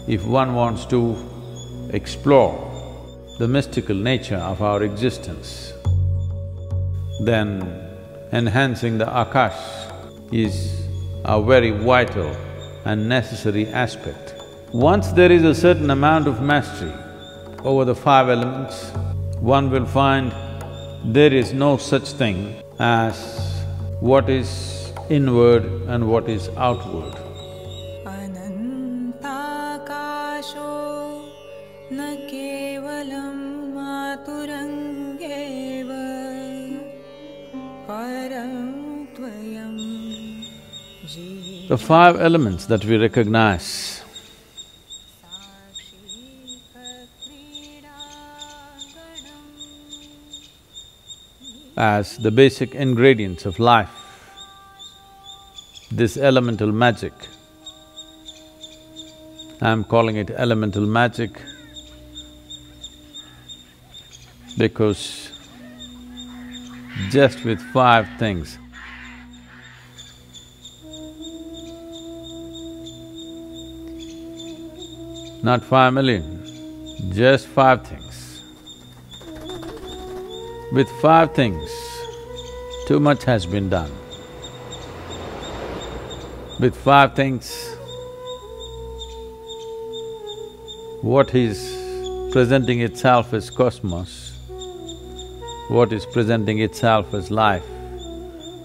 If one wants to explore the mystical nature of our existence, then enhancing the Akash is a very vital and necessary aspect. Once there is a certain amount of mastery over the five elements, one will find there is no such thing as what is inward and what is outward. The five elements that we recognize as the basic ingredients of life, this elemental magic, I'm calling it elemental magic because just with five things, not 5,000,000, just five things. With five things, too much has been done. With five things, what is presenting itself as cosmos, what is presenting itself as life,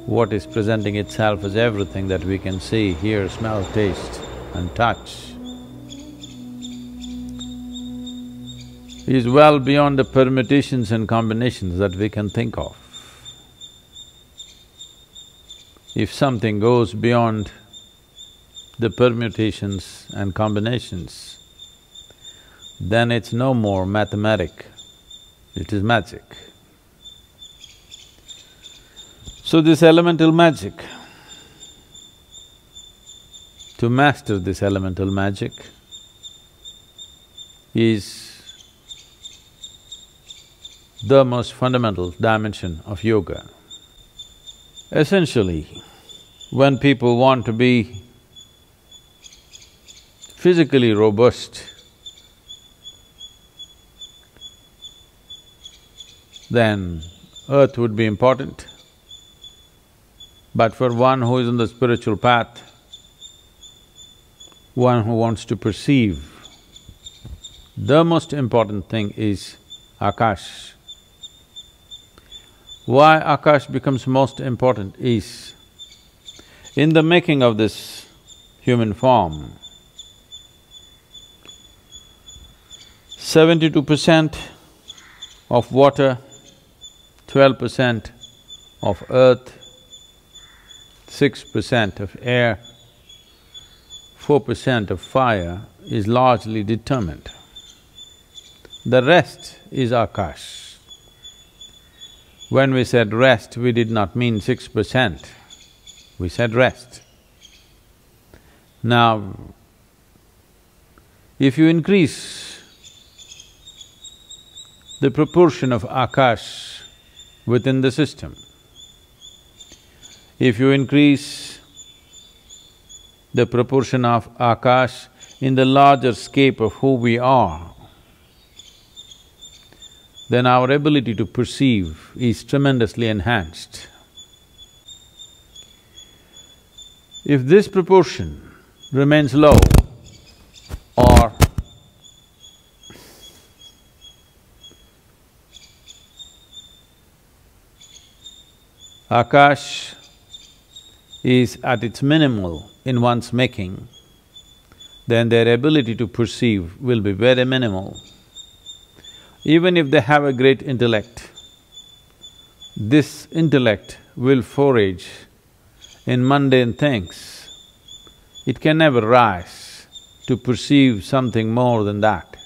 what is presenting itself as everything that we can see, hear, smell, taste and touch, is well beyond the permutations and combinations that we can think of. If something goes beyond the permutations and combinations, then it's no more mathematic, it is magic. So this elemental magic, to master this elemental magic is the most fundamental dimension of yoga. Essentially, when people want to be physically robust, then earth would be important. But for one who is on the spiritual path, one who wants to perceive, the most important thing is Akash. Why Akash becomes most important is, in the making of this human form, 72% of water, 12% of earth, 6% of air, 4% of fire is largely determined. The rest is Akash. When we said rest, we did not mean 6%, we said rest. Now, if you increase the proportion of Akash within the system, if you increase the proportion of Akash in the larger scape of who we are, then our ability to perceive is tremendously enhanced. If this proportion remains low or Akash is at its minimal in one's making, then their ability to perceive will be very minimal. Even if they have a great intellect, this intellect will forage in mundane things. It can never rise to perceive something more than that.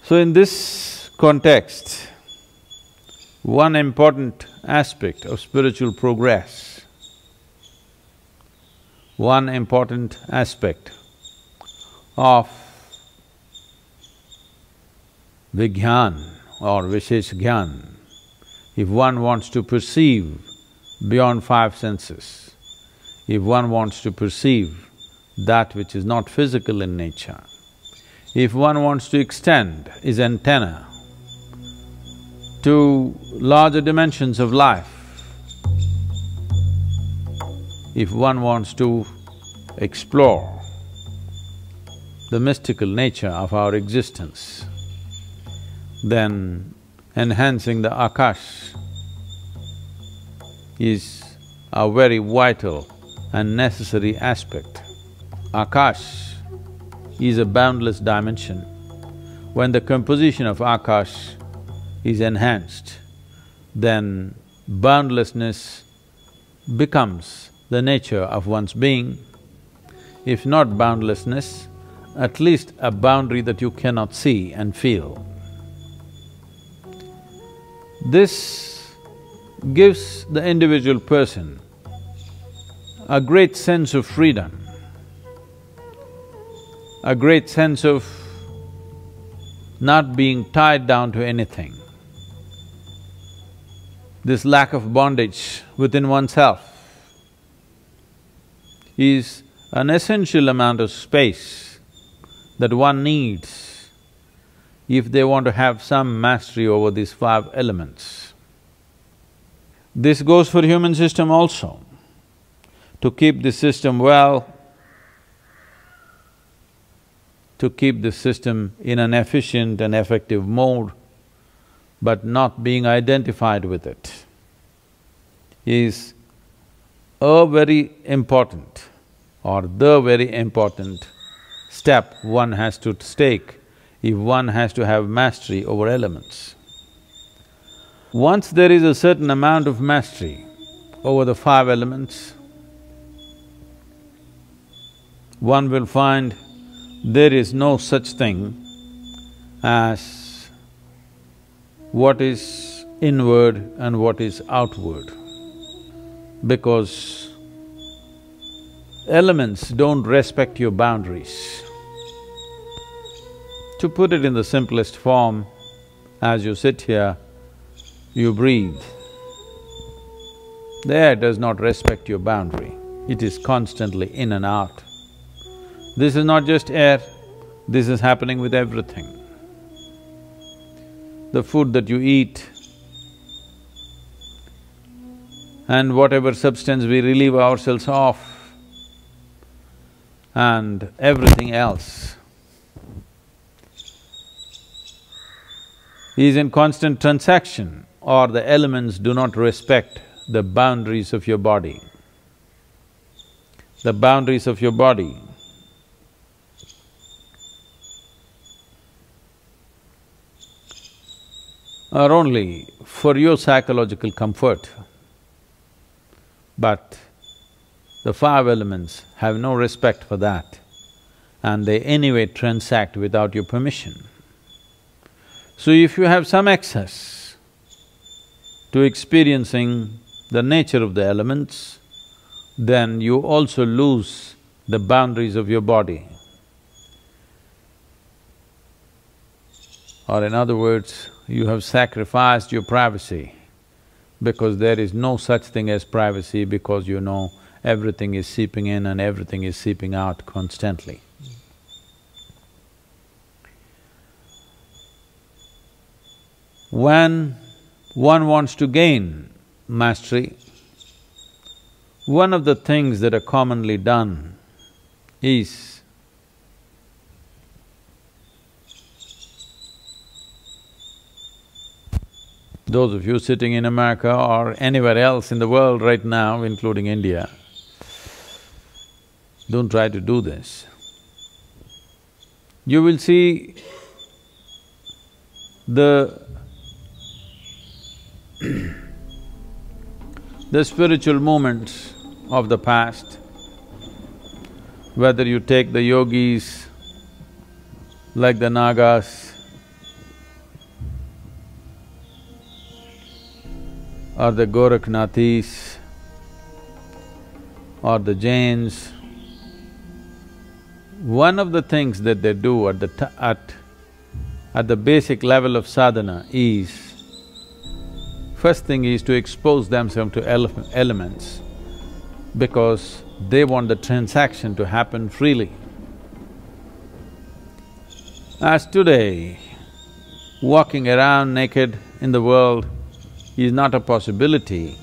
So in this context, one important aspect of spiritual progress, one important aspect of Vigyan or Vishesh Gyan, if one wants to perceive beyond five senses, if one wants to perceive that which is not physical in nature. If one wants to extend his antenna to larger dimensions of life, if one wants to explore the mystical nature of our existence, then enhancing the Akash is a very vital and necessary aspect. Akash is a boundless dimension. When the composition of Akash is enhanced, then boundlessness becomes the nature of one's being. If not boundlessness, at least a boundary that you cannot see and feel. This gives the individual person a great sense of freedom, a great sense of not being tied down to anything. This lack of bondage within oneself is an essential amount of space that one needs if they want to have some mastery over these 5 elements. This goes for human system also. To keep the system well, to keep the system in an efficient and effective mode, but not being identified with it, is a very important or the very important step one has to take if one has to have mastery over elements. Once there is a certain amount of mastery over the 5 elements, one will find there is no such thing as what is inward and what is outward, because elements don't respect your boundaries. To put it in the simplest form, as you sit here, you breathe. The air does not respect your boundary, it is constantly in and out. This is not just air, this is happening with everything. The food that you eat and whatever substance we relieve ourselves of and everything else is in constant transaction, or the elements do not respect the boundaries of your body. The boundaries of your body are only for your psychological comfort, but the 5 elements have no respect for that, and they anyway transact without your permission. So if you have some access to experiencing the nature of the elements, then you also lose the boundaries of your body. Or in other words, you have sacrificed your privacy, because there is no such thing as privacy, because you know everything is seeping in and everything is seeping out constantly. When one wants to gain mastery, one of the things that are commonly done is those of you sitting in America or anywhere else in the world right now, including India, don't try to do this. You will see the spiritual movements of the past, whether you take the yogis like the Nagas or the Gorakhnathis or the Jains, one of the things that they do at the basic level of sadhana is, first thing is to expose themselves to elements, because They want the transaction to happen freely. As today, walking around naked in the world is not a possibility,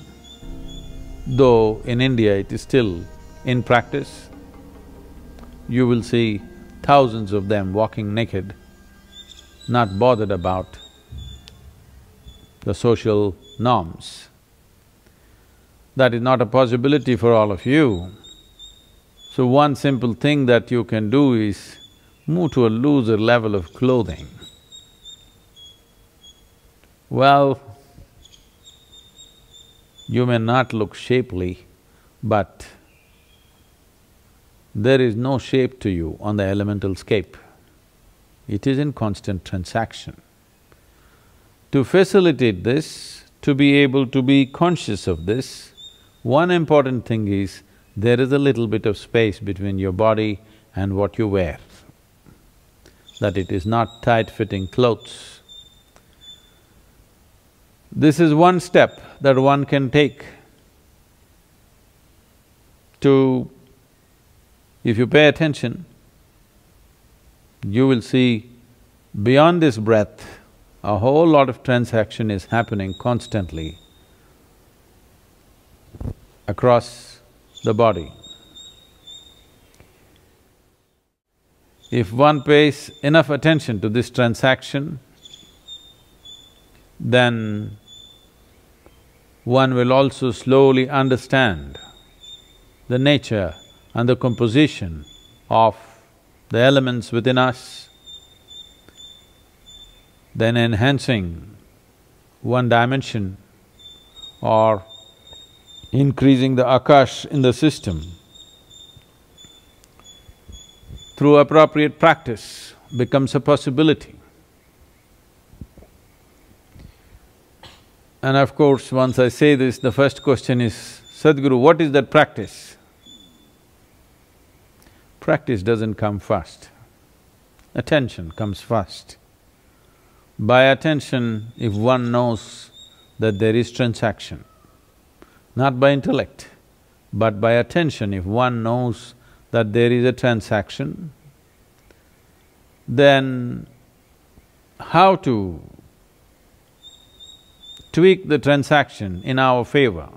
though in India it is still in practice. You will see thousands of them walking naked, not bothered about the social norms. That is not a possibility for all of you. So one simple thing that you can do is move to a looser level of clothing. Well, you may not look shapely, but there is no shape to you on the elemental scape. It is in constant transaction. To facilitate this, to be able to be conscious of this, one important thing is there is a little bit of space between your body and what you wear, that it is not tight-fitting clothes. This is one step that one can take to… If you pay attention, you will see beyond this breath, a whole lot of transaction is happening constantly across the body. If one pays enough attention to this transaction, then one will also slowly understand the nature and the composition of the elements within us, then enhancing one dimension or increasing the Akash in the system through appropriate practice becomes a possibility. And of course, once I say this, the first question is, Sadhguru, what is that practice? Practice doesn't come first, attention comes first. By attention, if one knows that there is transaction, not by intellect, but by attention, if one knows that there is a transaction, then how to tweak the transaction in our favor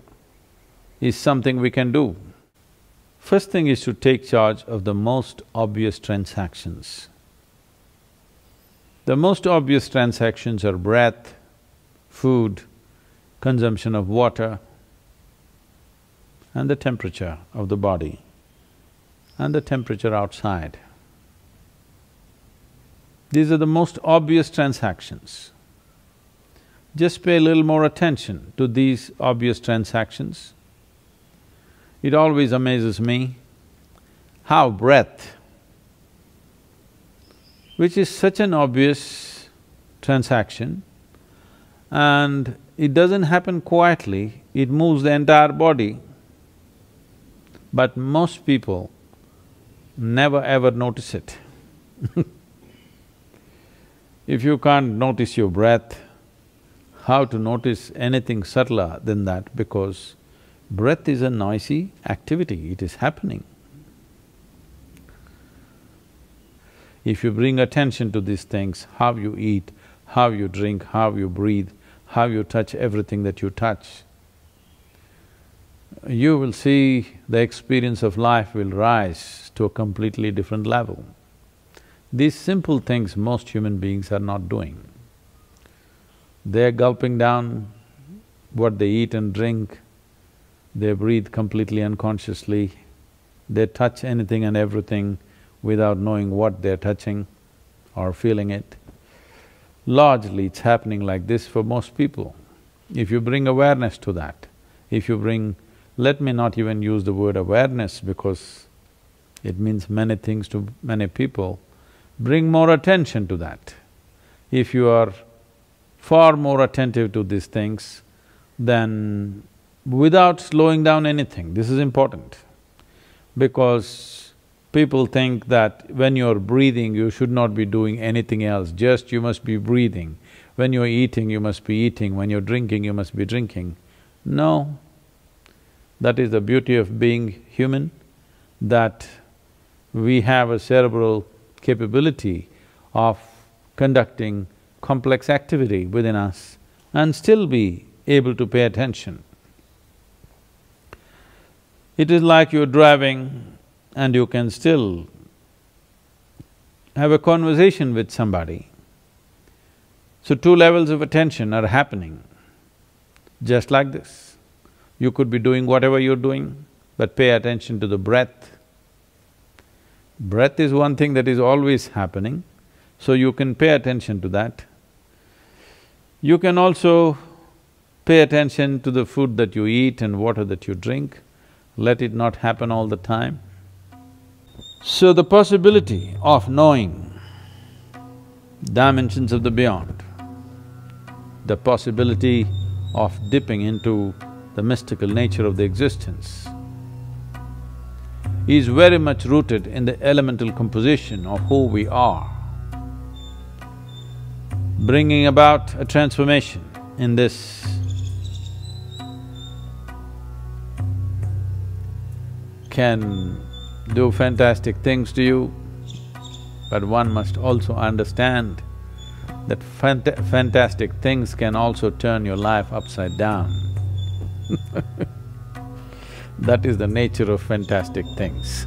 is something we can do. First thing is to take charge of the most obvious transactions. The most obvious transactions are breath, food, consumption of water, and the temperature of the body, and the temperature outside. These are the most obvious transactions. Just pay a little more attention to these obvious transactions. It always amazes me how breath, which is such an obvious transaction, and it doesn't happen quietly, it moves the entire body. But most people never ever notice it. If you can't notice your breath, how to notice anything subtler than that? Because breath is a noisy activity, it is happening. If you bring attention to these things, how you eat, how you drink, how you breathe, how you touch everything that you touch, you will see the experience of life will rise to a completely different level. These simple things most human beings are not doing. They're gulping down what they eat and drink, they breathe completely unconsciously, they touch anything and everything without knowing what they're touching or feeling it. Largely it's happening like this for most people. If you bring awareness to that, if you bring… let me not even use the word awareness because it means many things to many people, bring more attention to that. If you are far more attentive to these things, then without slowing down anything, this is important. Because people think that when you're breathing, you should not be doing anything else, just you must be breathing. When you're eating, you must be eating, when you're drinking, you must be drinking. No, that is the beauty of being human, that we have a cerebral capability of conducting complex activity within us and still be able to pay attention. It is like you're driving and you can still have a conversation with somebody. So two levels of attention are happening, just like this. You could be doing whatever you're doing, but pay attention to the breath. Breath is one thing that is always happening, so you can pay attention to that. You can also pay attention to the food that you eat and water that you drink. Let it not happen all the time. So the possibility of knowing dimensions of the beyond, the possibility of dipping into the mystical nature of the existence is very much rooted in the elemental composition of who we are. Bringing about a transformation in this can do fantastic things to you, but one must also understand that fantastic things can also turn your life upside down. That is the nature of fantastic things.